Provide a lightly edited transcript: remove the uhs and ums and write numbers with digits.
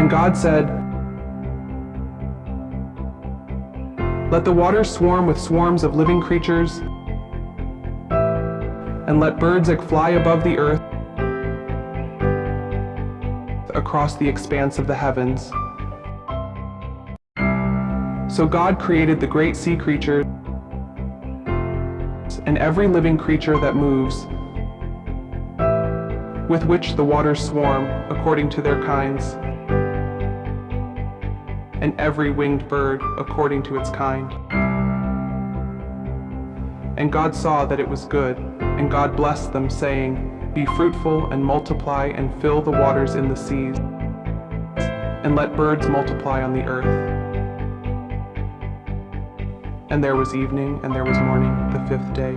And God said, "Let the waters swarm with swarms of living creatures, and let birds fly above the earth across the expanse of the heavens." So God created the great sea creatures and every living creature that moves, with which the waters swarm according to their kinds, and every winged bird according to its kind. And God saw that it was good, and God blessed them, saying, "Be fruitful and multiply and fill the waters in the seas, and let birds multiply on the earth." And there was evening and there was morning, the fifth day.